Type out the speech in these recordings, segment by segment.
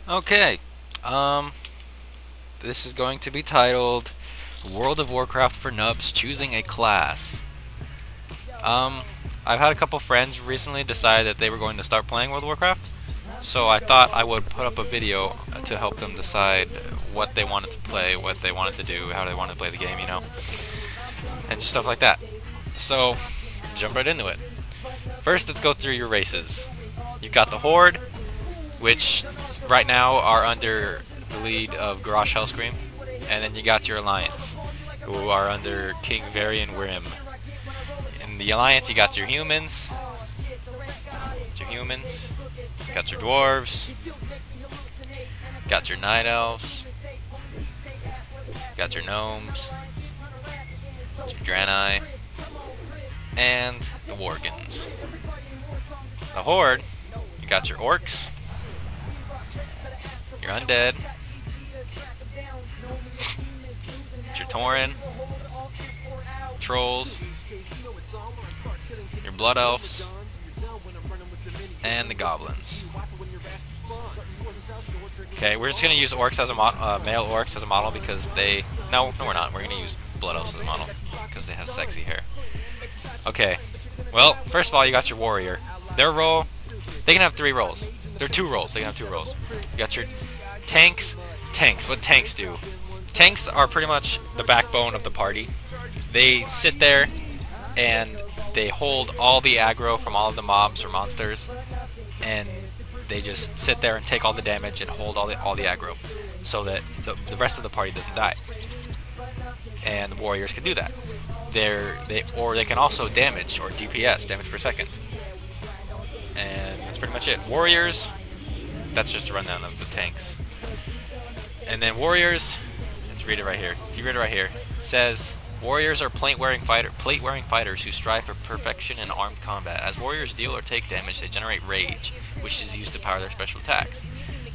Okay, um, this is going to be titled World of Warcraft for Nubs Choosing a Class. Um, I've had a couple friends recently decide that they were going to start playing World of Warcraft, so I thought I would put up a video to help them decide what they wanted to play, what they wanted to do, how they wanted to play the game, and just stuff like that. So, jump right into it. First, let's go through your races. You've got the Horde, which right now are under the lead of Garrosh Hellscream, and then you got your Alliance, who are under King Varian Wyrm. In the Alliance, you got your humans, got your dwarves, got your night elves, got your gnomes, your Draenei, and the Worgens. The Horde, you got your orcs, your undead, your Tauren, trolls, your blood elves, and the goblins. Okay, we're just gonna use orcs as a male orcs as a model because they no we're not. We're gonna use blood elves as a model because they have sexy hair. Okay, well first of all you got your warrior. Their role, they can have 3 roles. There are 2 roles. They can have 2 roles. You got your tanks. What tanks do? Tanks are pretty much the backbone of the party. They sit there and they hold all the aggro from all of the mobs or monsters, and they just sit there and take all the damage and hold all the aggro, so that the rest of the party doesn't die. And the warriors can do that. They can also damage, or DPS, damage per second. And that's pretty much it. Warriors, that's just a rundown of the tanks. And then warriors, let's read it right here. If you read it right here, it says, warriors are plate-wearing fighters who strive for perfection in armed combat. As warriors deal or take damage, they generate rage, which is used to power their special attacks.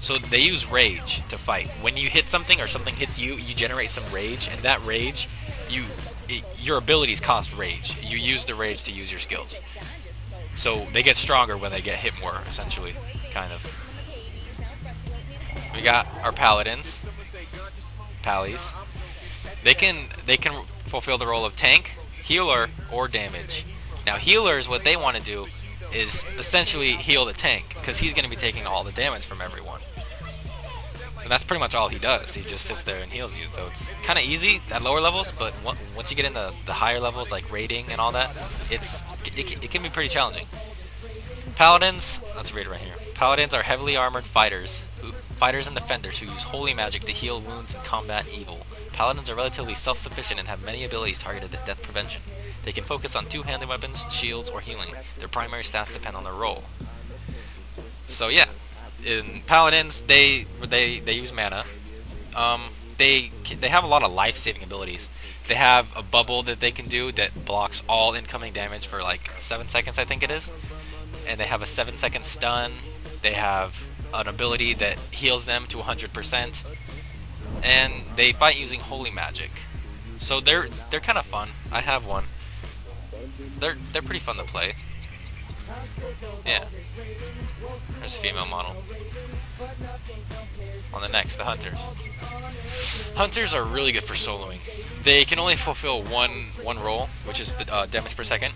So they use rage to fight. When you hit something or something hits you, you generate some rage, and that rage, your abilities cost rage. You use the rage to use your skills. So they get stronger when they get hit more, essentially, kind of. We got our paladins, pallies. They can fulfill the role of tank, healer, or damage. Now healers, what they want to do is essentially heal the tank, because he's going to be taking all the damage from everyone. And that's pretty much all he does. He just sits there and heals you. So it's kind of easy at lower levels, but once you get into the higher levels, like raiding and all that, it can be pretty challenging. Paladins, let's read it right here. Paladins are heavily armored fighters and defenders who use holy magic to heal wounds and combat evil. Paladins are relatively self-sufficient and have many abilities targeted at death prevention. They can focus on two-handed weapons, shields, or healing. Their primary stats depend on their role. So yeah, in Paladins, they use mana. They have a lot of life-saving abilities. They have a bubble that they can do that blocks all incoming damage for like 7 seconds, I think it is. And they have a 7-second stun. They have an ability that heals them to 100%. And they fight using holy magic. So they're kind of fun. I have one. They're pretty fun to play. Yeah. There's a female model. On the next, the hunters. Hunters are really good for soloing. They can only fulfill one role, which is the damage per second.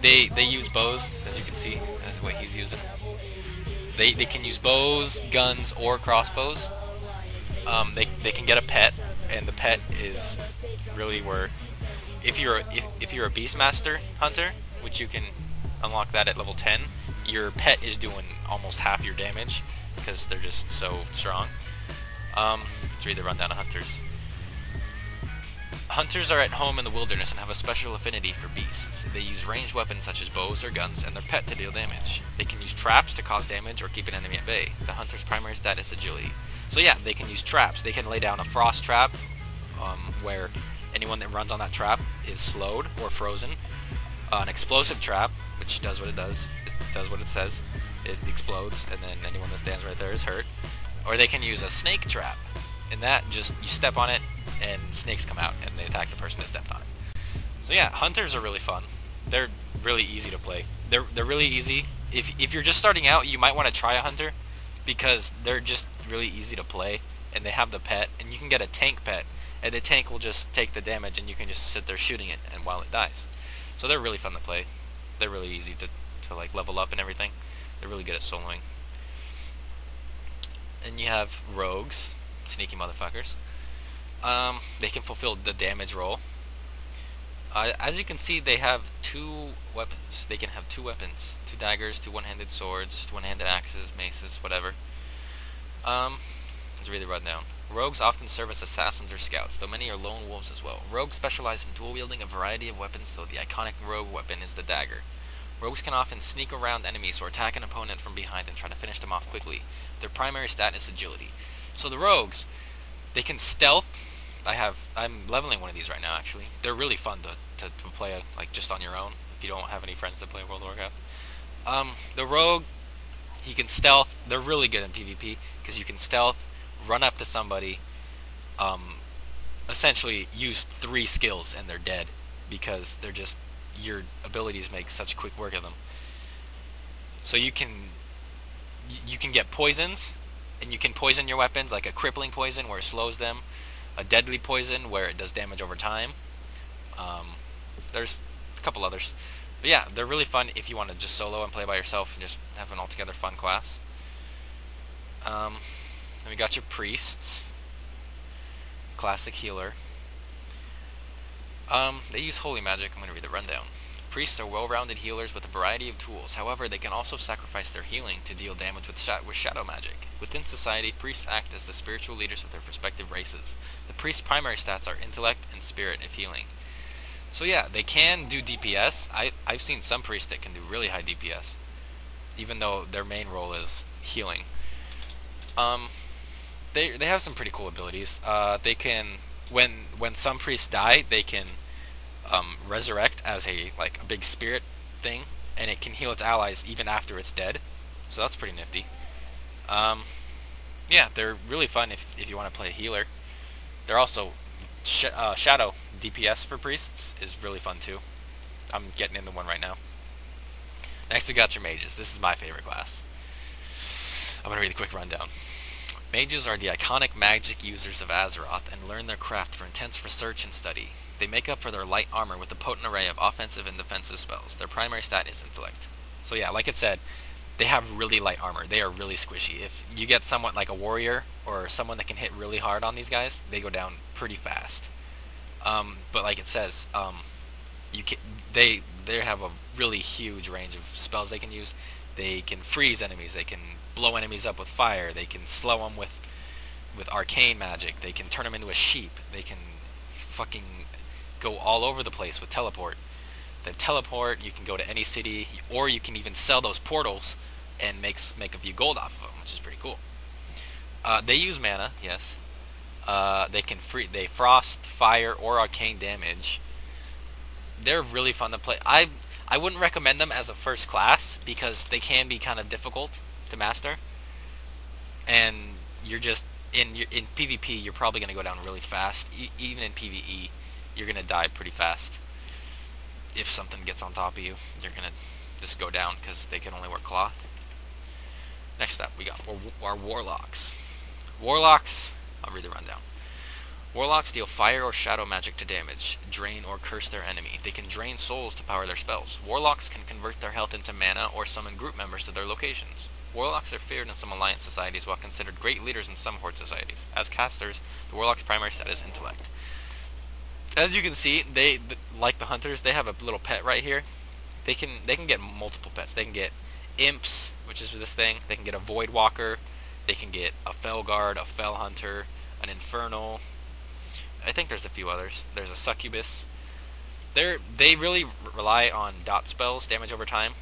They use bows, as you can see. That's what he's using. They can use bows, guns, or crossbows. They can get a pet, and the pet is really where if you're a Beastmaster hunter, which you can unlock that at level 10, your pet is doing almost half your damage because they're just so strong. Let's read the rundown of hunters. Hunters are at home in the wilderness and have a special affinity for beasts. They use ranged weapons such as bows or guns and their pet to deal damage. They can use traps to cause damage or keep an enemy at bay. The hunter's primary stat is agility. So yeah, they can use traps. They can lay down a frost trap, where anyone that runs on that trap is slowed or frozen. An explosive trap, which does what it does. It does what it says. It explodes, and then anyone that stands right there is hurt. Or they can use a snake trap. And that just, you step on it, and snakes come out, and they attack the person that stepped on it. So yeah, hunters are really fun. They're really easy to play. They're really easy. If you're just starting out, you might want to try a hunter, because they're just really easy to play, and they have the pet, and you can get a tank pet, and the tank will just take the damage, and you can just sit there shooting it, and while it dies. So they're really fun to play. They're really easy to like level up and everything. They're really good at soloing. And you have rogues, sneaky motherfuckers. They can fulfill the damage role. As you can see, they have 2 weapons. They can have 2 weapons. 2 daggers, 2 one-handed swords, 2 one-handed axes, maces, whatever. Let's read the rundown. Rogues often serve as assassins or scouts, though many are lone wolves as well. Rogues specialize in dual-wielding a variety of weapons, though the iconic rogue weapon is the dagger. Rogues can often sneak around enemies or attack an opponent from behind and try to finish them off quickly. Their primary stat is agility. So the rogues, they can stealth. I'm leveling one of these right now, actually. They're really fun to play like just on your own if you don't have any friends that play World of Warcraft. The rogue, he can stealth. They're really good in PvP because you can stealth, run up to somebody, essentially use 3 skills and they're dead because they're just, your abilities make such quick work of them. So you can get poisons, and you can poison your weapons, like a crippling poison where it slows them, a deadly poison where it does damage over time. There's a couple others. But yeah, they're really fun if you want to just solo and play by yourself and just have an altogether fun class. Then we got your priests. Classic healer. They use holy magic. I'm going to read the rundown. Priests are well-rounded healers with a variety of tools. However, they can also sacrifice their healing to deal damage with shadow magic. Within society, priests act as the spiritual leaders of their respective races. The priest's primary stats are intellect and spirit if healing. So yeah, they can do DPS. I've seen some priests that can do really high DPS, even though their main role is healing. They have some pretty cool abilities. They can, when some priests die, they can resurrect as a big spirit thing, and it can heal its allies even after it's dead. So that's pretty nifty. Yeah, they're really fun if you want to play a healer. They're also shadow DPS for priests is really fun too. I'm getting into one right now. Next we got your mages. This is my favorite class. I'm gonna read a quick rundown. Mages are the iconic magic users of Azeroth and learn their craft for intense research and study. They make up for their light armor with a potent array of offensive and defensive spells. Their primary stat is intellect. So yeah, like it said, they have really light armor. They are really squishy. If you get someone like a warrior or someone that can hit really hard on these guys, they go down pretty fast. But like it says, they have a really huge range of spells they can use. They can freeze enemies. They can blow enemies up with fire. They can slow them with arcane magic. They can turn them into a sheep. They can fucking go all over the place with teleport. They teleport. You can go to any city, or you can even sell those portals and make a few gold off of them, which is pretty cool. They use mana, yes. They frost, fire, or arcane damage. They're really fun to play. I wouldn't recommend them as a first class because they can be kind of difficult to master, and you're just in PvP you're probably gonna go down really fast. Even in PvE you're gonna die pretty fast. If something gets on top of you, you're gonna just go down because they can only wear cloth. Next up we got our warlocks. Warlocks, I'll read the rundown. Warlocks deal fire or shadow magic to damage, drain or curse their enemy. They can drain souls to power their spells. Warlocks can convert their health into mana or summon group members to their locations. Warlocks are feared in some alliance societies while considered great leaders in some horde societies. As casters, the warlock's primary stat is intellect. As you can see, they like the hunters, they have a little pet right here. They can get multiple pets. They can get imps, which is this thing. They can get a void walker. They can get a fell guard, a fell hunter, an infernal. I think there's a few others. There's a succubus. They really rely on dot spells, damage over time.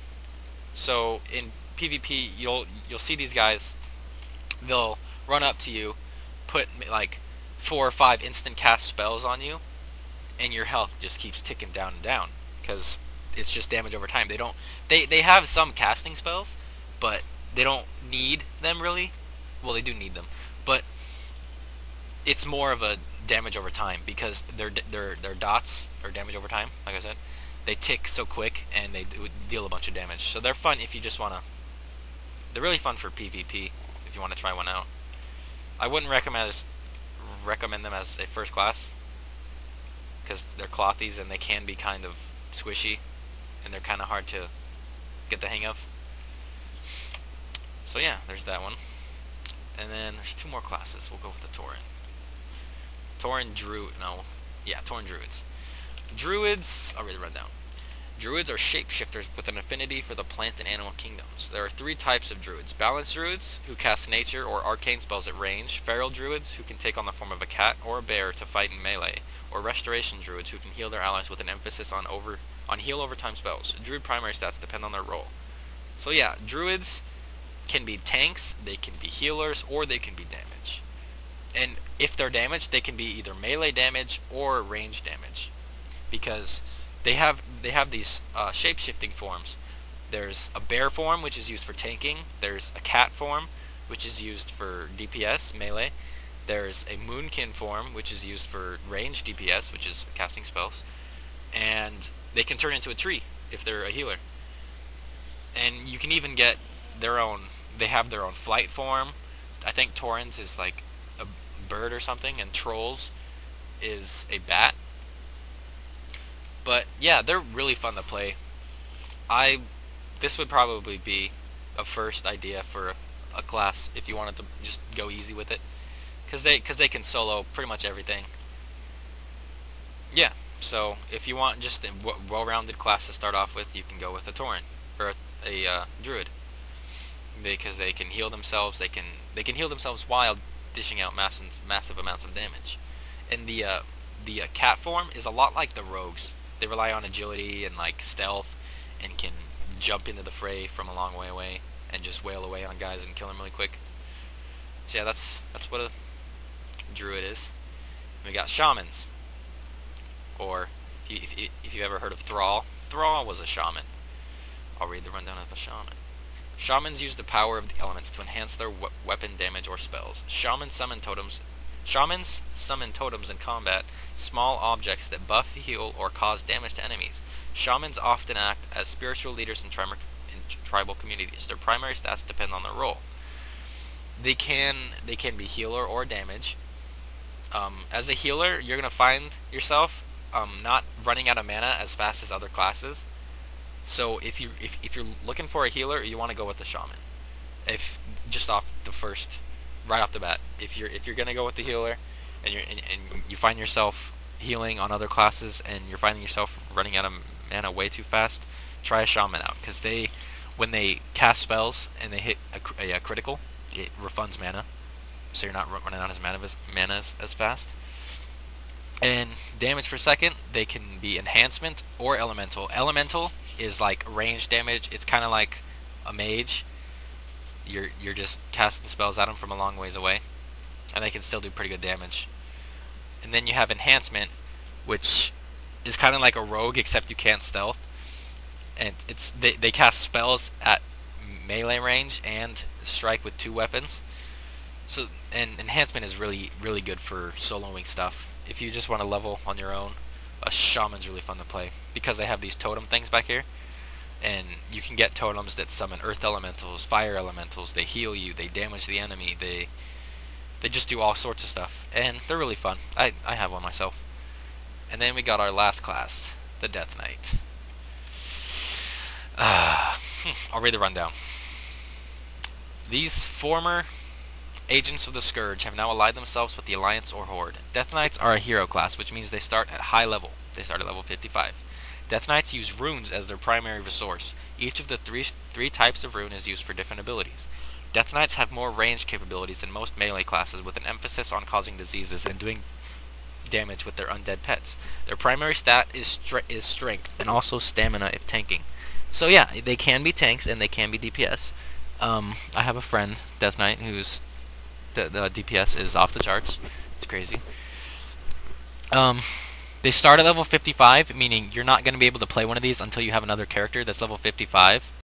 So in PvP, you'll see these guys. They'll run up to you, put like 4 or 5 instant cast spells on you, and your health just keeps ticking down and down because it's just damage over time. They have some casting spells, but they don't need them really. Well, they do need them, but it's more of a damage over time because their dots or damage over time, like I said, they tick so quick and they deal a bunch of damage. So they're fun if you just wanna. They're really fun for PvP if you you want to try one out. I wouldn't recommend them as a first class, because they're clothies and they can be kind of squishy, and they're kind of hard to get the hang of. So yeah, there's that one. And then there's 2 more classes. We'll go with the Tauren. Tauren Tauren Druids. Druids, I'll read the rundown. Druids are shapeshifters with an affinity for the plant and animal kingdoms. There are 3 types of druids. Balanced druids, who cast nature or arcane spells at range. Feral druids, who can take on the form of a cat or a bear to fight in melee. Or restoration druids, who can heal their allies with an emphasis on heal over time spells. Druid primary stats depend on their role. So yeah, druids can be tanks, they can be healers, or they can be damage. And if they're damage, they can be either melee damage or range damage, because they have these shape-shifting forms. There's a bear form, which is used for tanking. There's a cat form, which is used for DPS, melee. There's a moonkin form, which is used for range DPS, which is casting spells. And they can turn into a tree if they're a healer. And you can even get their own, they have their own flight form. I think Tauren's is like a bird or something, and Trolls is a bat. But yeah, they're really fun to play. This would probably be a first idea for a class if you wanted to just go easy with it, because they can solo pretty much everything. Yeah, so if you want just a well-rounded class to start off with, you can go with a Tauren or a Druid, because they can heal themselves. They can heal themselves while dishing out massive amounts of damage. And the cat form is a lot like the rogues. They rely on agility and like stealth, and can jump into the fray from a long way away and just wail away on guys and kill them really quick. So yeah, that's what a druid is. And we got shamans, or if you've ever heard of Thrall. Thrall was a shaman. I'll read the rundown of a shaman. Shamans use the power of the elements to enhance their weapon damage or spells. Shamans summon totems in combat, small objects that buff, heal, or cause damage to enemies. Shamans often act as spiritual leaders in tribal communities. Their primary stats depend on their role. They can be healer or damage. As a healer, you're gonna find yourself not running out of mana as fast as other classes. So if you're looking for a healer, you want to go with the shaman. If just right off the bat, if you're gonna go with the healer, and you find yourself healing on other classes, and you're finding yourself running out of mana way too fast, try a shaman out, because when they cast spells and they hit a critical, it refunds mana, so you're not running out of mana as fast. And damage per second, they can be enhancement or elemental. Elemental is like range damage. It's kind of like a mage. You're just casting spells at them from a long ways away, and they can still do pretty good damage. And then you have enhancement, which is kind of like a rogue, except you can't stealth. And they cast spells at melee range and strike with 2 weapons. So, and enhancement is really good for soloing stuff. If you just want to level on your own, a shaman's really fun to play, because they have these totem things back here, and you can get totems that summon earth elementals, fire elementals. They heal you, they damage the enemy, they just do all sorts of stuff, and they're really fun. I have one myself. And then we got our last class, the Death Knight. I'll read the rundown. These former agents of the Scourge have now allied themselves with the Alliance or Horde. Death Knights are a hero class, which means they start at high level. They start at level 55. Death Knights use runes as their primary resource. Each of the three types of rune is used for different abilities. Death Knights have more range capabilities than most melee classes, with an emphasis on causing diseases and doing damage with their undead pets. Their primary stat is strength, and also stamina if tanking. So yeah, they can be tanks and they can be DPS. I have a friend, Death Knight, who's the DPS is off the charts. It's crazy. They start at level 55, meaning you're not going to be able to play one of these until you have another character that's level 55.